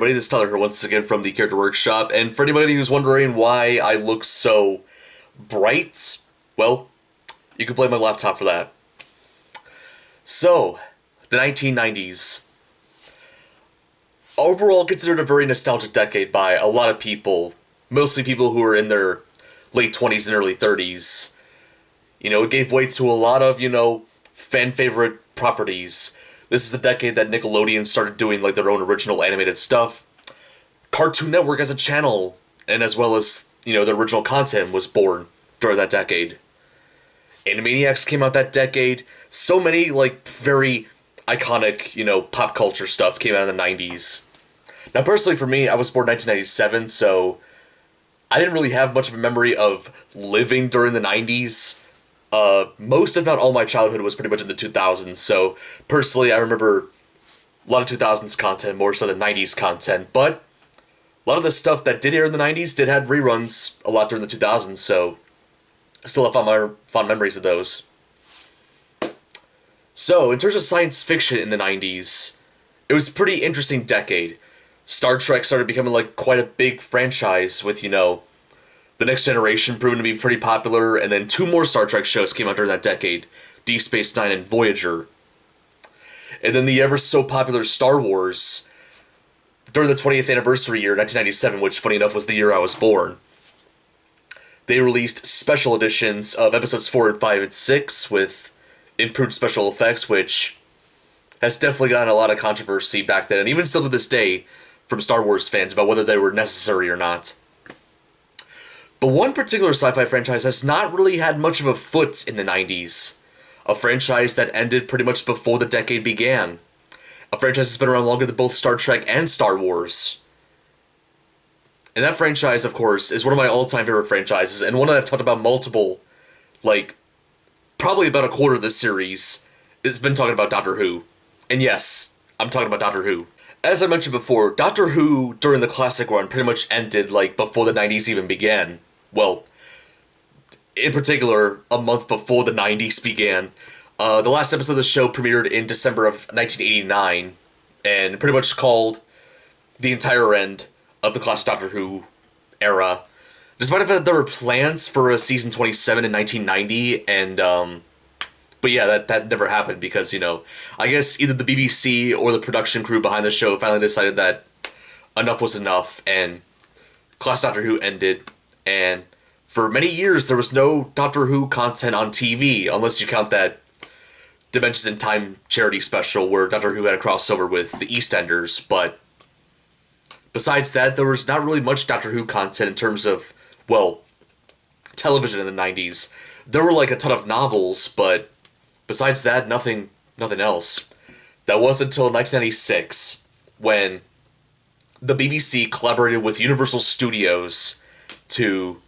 everybody, this is Tyler here once again from the Character Workshop, and for anybody who's wondering why I look so bright, well, you can blame my laptop for that. So, the 1990s. Overall considered a very nostalgic decade by a lot of people, mostly people who are in their late 20s and early 30s. You know, it gave way to a lot of, fan-favorite properties. This is the decade that Nickelodeon started doing, like, their own original animated stuff. Cartoon Network as a channel, and as well as, the original content was born during that decade. Animaniacs came out that decade. So many, very iconic, pop culture stuff came out in the 90s. Now, personally for me, I was born in 1997, so I didn't really have much of a memory of living during the 90s. Most, if not all, my childhood was pretty much in the 2000s, so personally I remember a lot of 2000s content more so than 90s content, but a lot of the stuff that did air in the 90s did have reruns a lot during the 2000s, so I still have fond memories of those. So, in terms of science fiction in the 90s, it was a pretty interesting decade. Star Trek started becoming quite a big franchise with, The Next Generation proving to be pretty popular, and then two more Star Trek shows came out during that decade, Deep Space Nine and Voyager. And then the ever-so-popular Star Wars, during the 20th anniversary year, 1997, which, funny enough, was the year I was born. They released special editions of episodes 4 and 5 and 6 with improved special effects, which has definitely gotten a lot of controversy back then, and even still to this day, from Star Wars fans about whether they were necessary or not. But one particular sci-fi franchise has not really had much of a foot in the 90s. A franchise that ended pretty much before the decade began. A franchise that's been around longer than both Star Trek and Star Wars. And that franchise, of course, is one of my all-time favorite franchises, and one that I've talked about multiple, probably about a quarter of this series, has been talking about Doctor Who. And yes, I'm talking about Doctor Who. As I mentioned before, Doctor Who, during the classic run, pretty much ended, before the 90s even began. Well, in particular, a month before the 90s began. The last episode of the show premiered in December of 1989, and pretty much called the entire end of the classic Doctor Who era. Despite the fact that there were plans for a season 27 in 1990, and, but yeah, that never happened because, I guess either the BBC or the production crew behind the show finally decided that enough was enough, and classic Doctor Who ended. And for many years, there was no Doctor Who content on TV, unless you count that Dimensions in Time charity special where Doctor Who had a crossover with the EastEnders, but besides that, there was not really much Doctor Who content in terms of, television in the 90s. There were, a ton of novels, but besides that, nothing else. That was until 1996, when the BBC collaborated with Universal Studios to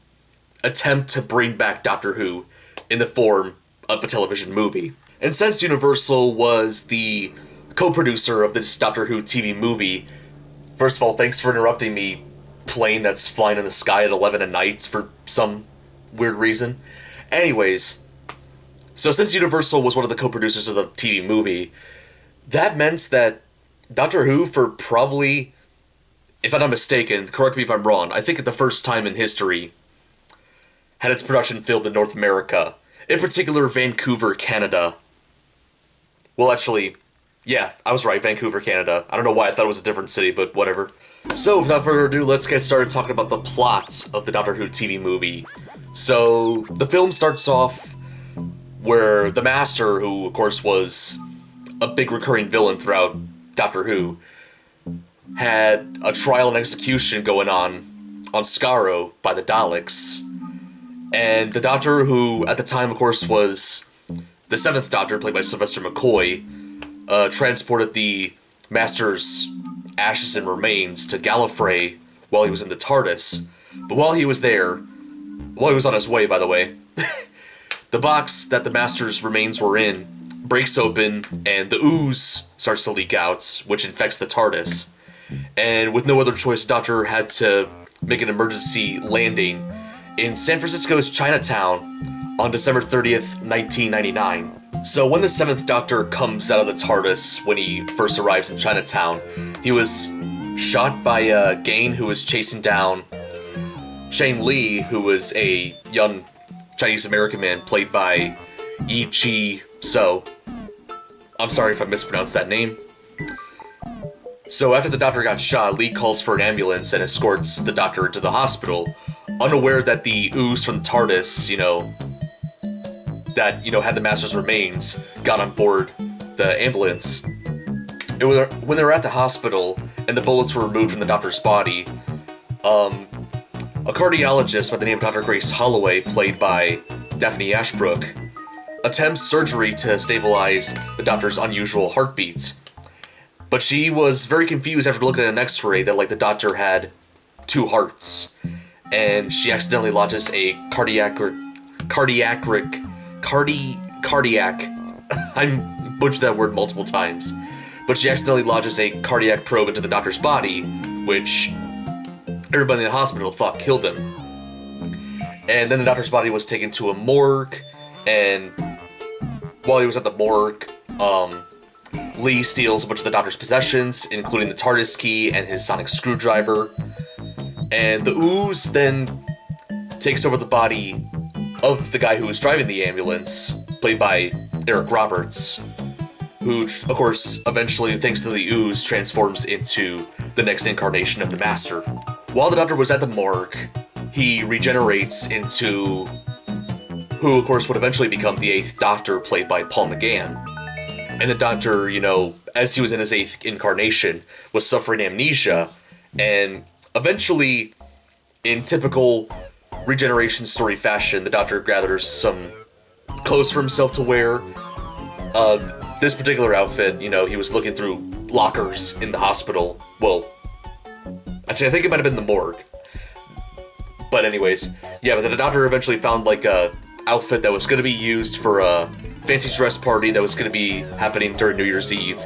attempt to bring back Doctor Who in the form of a television movie. And since Universal was the co-producer of this Doctor Who TV movie, first of all, thanks for interrupting me, plane that's flying in the sky at 11 at night for some weird reason. Anyways, so since Universal was one of the co-producers of the TV movie, that meant that Doctor Who, for probably, if I'm not mistaken, correct me if I'm wrong, I think at the first time in history, had its production filmed in North America. In particular, Vancouver, Canada. Well, actually, yeah, I was right, Vancouver, Canada. I don't know why I thought it was a different city, but whatever. So, without further ado, let's get started talking about the plot of the Doctor Who TV movie. So, the film starts off where the Master, who, of course, was a big recurring villain throughout Doctor Who, had a trial and execution going on Skaro by the Daleks. And the Doctor, who at the time, of course, was the 7th Doctor, played by Sylvester McCoy, transported the Master's ashes and remains to Gallifrey while he was in the TARDIS. But while he was on his way, by the way, the box that the Master's remains were in breaks open, and the ooze starts to leak out, which infects the TARDIS. And with no other choice, the Doctor had to make an emergency landing in San Francisco's Chinatown on December 30th, 1999. So when the 7th Doctor comes out of the TARDIS when he first arrives in Chinatown, he was shot by Gain, who was chasing down Shane Li, who was a young Chinese-American man played by Yi Chi So. I'm sorry if I mispronounced that name. So after the doctor got shot, Lee calls for an ambulance and escorts the doctor into the hospital, unaware that the ooze from the TARDIS, had the Master's remains, got on board the ambulance. When they were at the hospital and the bullets were removed from the doctor's body, a cardiologist by the name of Dr. Grace Holloway, played by Daphne Ashbrook, attempts surgery to stabilize the doctor's unusual heartbeats. But she was very confused after looking at an x-ray that, the doctor had two hearts. And she accidentally lodges a cardiac, I butchered that word multiple times. But she accidentally lodges a cardiac probe into the doctor's body, which everybody in the hospital thought killed him. And then the doctor's body was taken to a morgue, and while he was at the morgue, Lee steals a bunch of the doctor's possessions, including the TARDIS key and his sonic screwdriver. And the ooze then takes over the body of the guy who was driving the ambulance, played by Eric Roberts, who, of course, eventually, thanks to the ooze, transforms into the next incarnation of the Master. While the doctor was at the morgue, he regenerates into who, of course, would eventually become the 8th Doctor, played by Paul McGann. And the Doctor, as he was in his 8th incarnation, was suffering amnesia, and eventually, in typical regeneration story fashion, the Doctor gathers some clothes for himself to wear. This particular outfit, he was looking through lockers in the hospital. Well, actually, I think it might have been the morgue. But anyways, but the Doctor eventually found, a outfit that was going to be used for a fancy dress party that was going to be happening during New Year's Eve,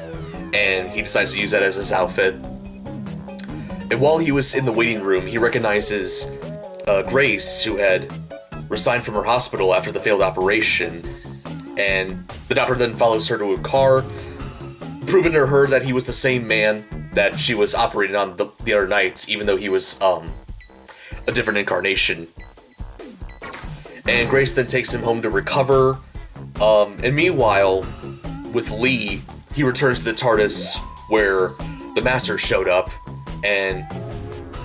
and he decides to use that as his outfit. And while he was in the waiting room, he recognizes Grace, who had resigned from her hospital after the failed operation, and the Doctor then follows her to a car, proving to her that he was the same man that she was operating on the other night, even though he was a different incarnation. And Grace then takes him home to recover. And meanwhile, with Lee, he returns to the TARDIS where the Master showed up and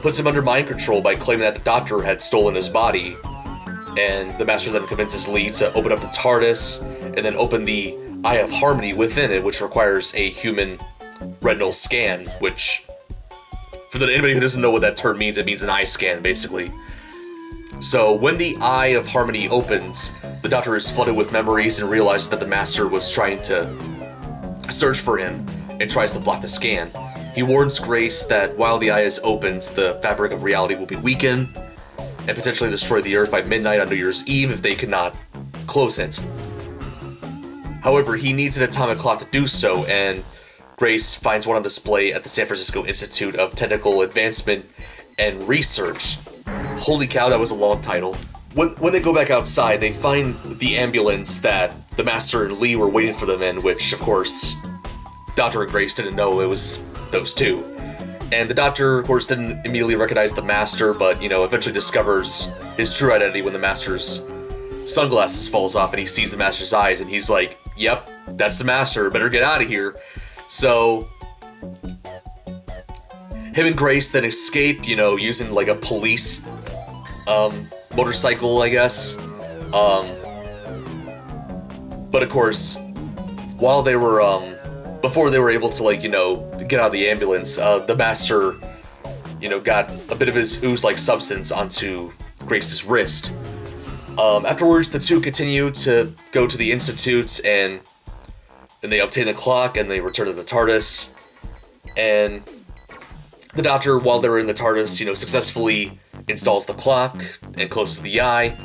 puts him under mind control by claiming that the Doctor had stolen his body. And the Master then convinces Lee to open up the TARDIS and then open the Eye of Harmony within it, which requires a human retinal scan, which, for anybody who doesn't know what that term means, it means an eye scan, basically. So when the Eye of Harmony opens, the Doctor is flooded with memories and realizes that the Master was trying to search for him and tries to block the scan. He warns Grace that while the eye is opened, the fabric of reality will be weakened and potentially destroy the Earth by midnight on New Year's Eve if they cannot close it. However, he needs an atomic clock to do so, and Grace finds one on display at the San Francisco Institute of Technical Advancement and Research. Holy cow, that was a long title. When they go back outside, they find the ambulance that the Master and Lee were waiting for them in, which, of course, Doctor and Grace didn't know it was those two. And the Doctor, of course, didn't immediately recognize the Master, but, eventually discovers his true identity when the Master's sunglasses falls off and he sees the Master's eyes, and he's like, yep, that's the Master, better get out of here. So him and Grace then escape, using a police motorcycle, I guess. But of course, while they were before they were able to get out of the ambulance, the Master got a bit of his ooze-like substance onto Grace's wrist. Afterwards, the two continue to go to the Institute, and then they obtain the clock, and they return to the TARDIS. And the Doctor, while they're in the TARDIS, successfully installs the clock and closes the eye,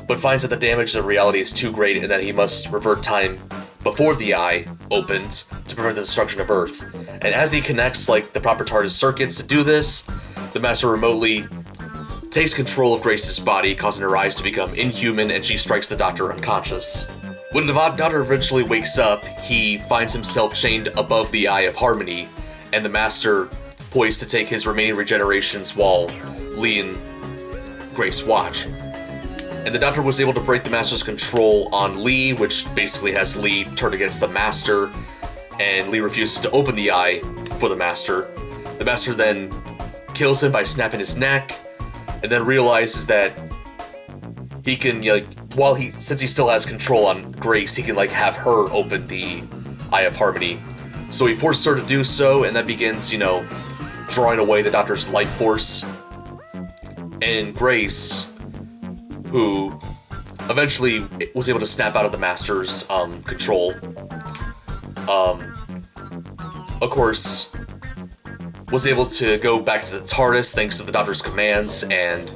but finds that the damage to reality is too great and that he must revert time before the eye opens to prevent the destruction of Earth. And as he connects, the proper TARDIS circuits to do this, the Master remotely takes control of Grace's body, causing her eyes to become inhuman, and she strikes the Doctor unconscious. When the Doctor eventually wakes up, he finds himself chained above the Eye of Harmony, and the Master poised to take his remaining regenerations while Lee and Grace watch. And the Doctor was able to break the Master's control on Lee, which basically has Lee turned against the Master, and Lee refuses to open the eye for the Master. The Master then kills him by snapping his neck, and then realizes that he can, since he still has control on Grace, he can, have her open the Eye of Harmony. So he forces her to do so, and that begins, drawing away the Doctor's life force. And Grace, who eventually was able to snap out of the Master's control, of course, was able to go back to the TARDIS thanks to the Doctor's commands and,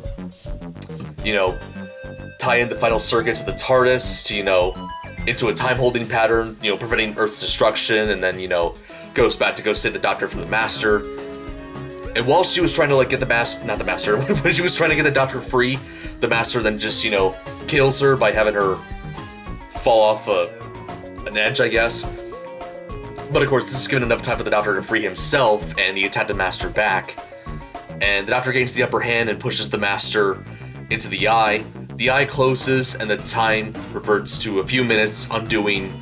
tie in the final circuits of the TARDIS to, into a time-holding pattern, preventing Earth's destruction, and then, goes back to go save the Doctor from the Master. And while she was trying to, get when she was trying to get the Doctor free, the Master then just, kills her by having her fall off an edge, I guess. But of course, this is given enough time for the Doctor to free himself, and he attacked the Master back. And the Doctor gains the upper hand and pushes the Master into the eye. The eye closes, and the time reverts to a few minutes, undoing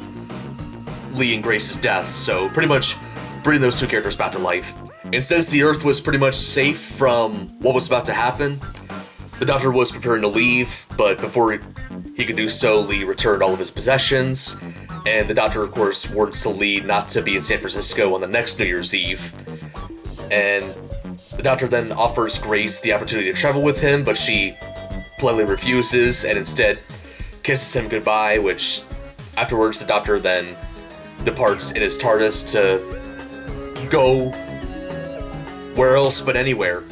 Lee and Grace's deaths, so pretty much bringing those two characters back to life. And since the Earth was pretty much safe from what was about to happen, the Doctor was preparing to leave, but before he could do so, Lee returned all of his possessions, and the Doctor, of course, warns to Lee not to be in San Francisco on the next New Year's Eve. And the Doctor then offers Grace the opportunity to travel with him, but she politely refuses, and instead kisses him goodbye, which afterwards the Doctor then departs in his TARDIS to go where else but anywhere.